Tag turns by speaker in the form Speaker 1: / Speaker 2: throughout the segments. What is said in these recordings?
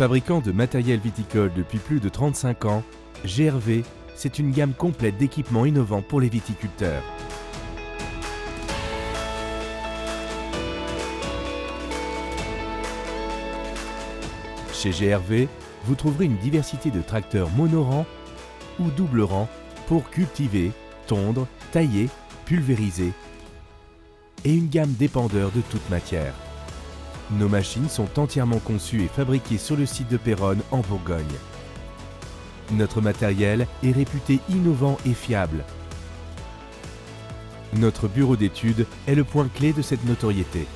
Speaker 1: Fabricant de matériel viticole depuis plus de 35 ans, GRV, c'est une gamme complète d'équipements innovants pour les viticulteurs. Chez GRV, vous trouverez une diversité de tracteurs monorang ou double rang pour cultiver, tondre, tailler, pulvériser et une gamme d'épandeurs de toute matière. Nos machines sont entièrement conçues et fabriquées sur le site de Péronne en Bourgogne. Notre matériel est réputé innovant et fiable. Notre bureau d'études est le point clé de cette notoriété.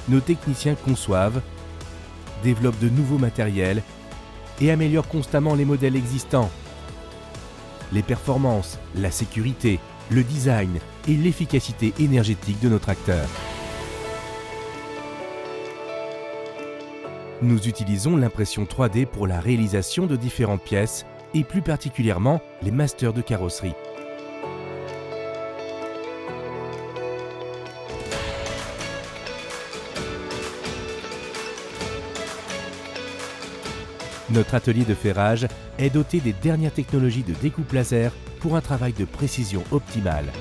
Speaker 1: Nos techniciens conçoivent, développent de nouveaux matériels et améliorent constamment les modèles existants. Les performances, la sécurité, le design et l'efficacité énergétique de nos tracteurs. Nous utilisons l'impression 3D pour la réalisation de différentes pièces et plus particulièrement les masters de carrosserie. Notre atelier de ferrage est doté des dernières technologies de découpe laser pour un travail de précision optimale.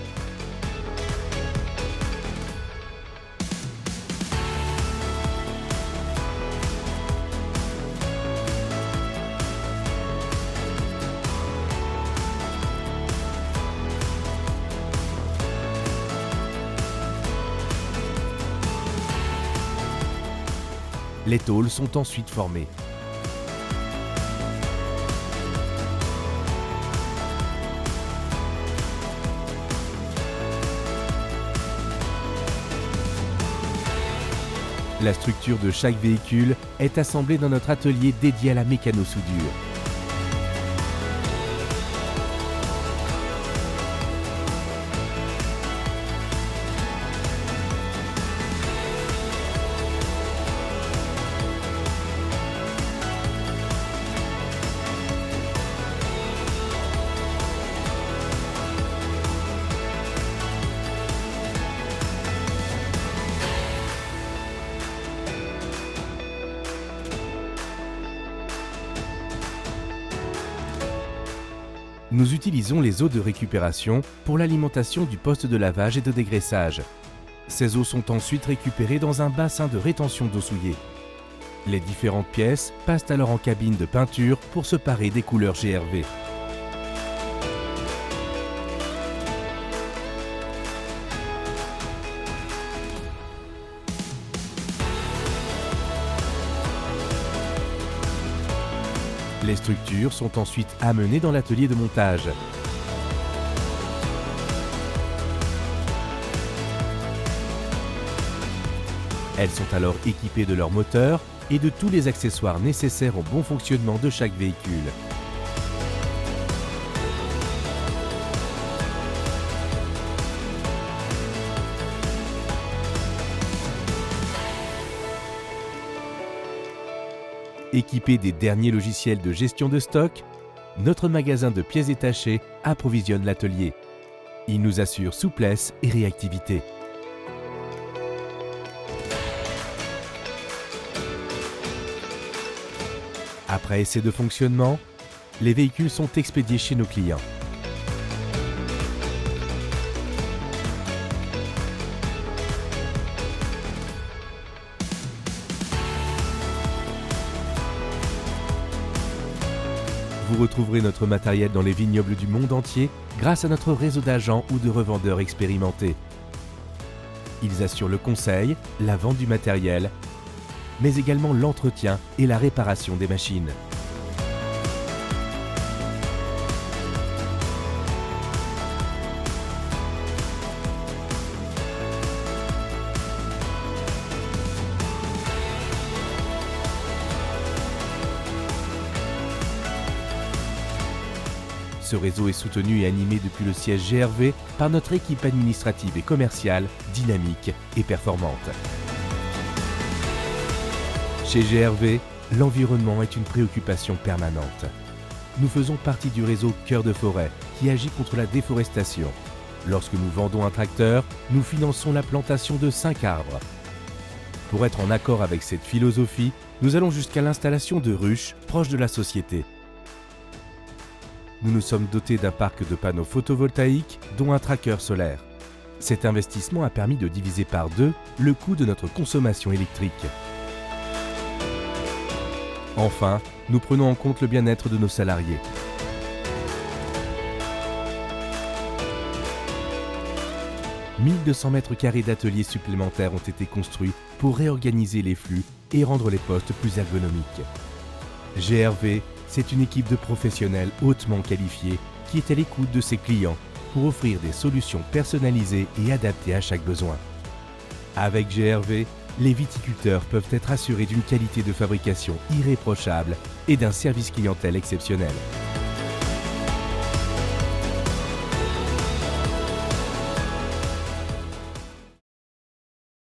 Speaker 1: Les tôles sont ensuite formées. La structure de chaque véhicule est assemblée dans notre atelier dédié à la mécano-soudure. Nous utilisons les eaux de récupération pour l'alimentation du poste de lavage et de dégraissage. Ces eaux sont ensuite récupérées dans un bassin de rétention d'eau souillée. Les différentes pièces passent alors en cabine de peinture pour se parer des couleurs GRV. Les structures sont ensuite amenées dans l'atelier de montage. Elles sont alors équipées de leur moteur et de tous les accessoires nécessaires au bon fonctionnement de chaque véhicule. Équipé des derniers logiciels de gestion de stock, notre magasin de pièces détachées approvisionne l'atelier. Il nous assure souplesse et réactivité. Après essai de fonctionnement, les véhicules sont expédiés chez nos clients. Vous retrouverez notre matériel dans les vignobles du monde entier grâce à notre réseau d'agents ou de revendeurs expérimentés. Ils assurent le conseil, la vente du matériel, mais également l'entretien et la réparation des machines. Ce réseau est soutenu et animé depuis le siège GRV par notre équipe administrative et commerciale dynamique et performante. Chez GRV, l'environnement est une préoccupation permanente. Nous faisons partie du réseau Cœur de Forêt qui agit contre la déforestation. Lorsque nous vendons un tracteur, nous finançons la plantation de 5 arbres. Pour être en accord avec cette philosophie, nous allons jusqu'à l'installation de ruches proches de la société. Nous nous sommes dotés d'un parc de panneaux photovoltaïques, dont un tracker solaire. Cet investissement a permis de diviser par 2 le coût de notre consommation électrique. Enfin, nous prenons en compte le bien-être de nos salariés. « 1200 mètres carrés d'ateliers supplémentaires ont été construits pour réorganiser les flux et rendre les postes plus ergonomiques. GRV, c'est une équipe de professionnels hautement qualifiés qui est à l'écoute de ses clients pour offrir des solutions personnalisées et adaptées à chaque besoin. Avec GRV, les viticulteurs peuvent être assurés d'une qualité de fabrication irréprochable et d'un service clientèle exceptionnel.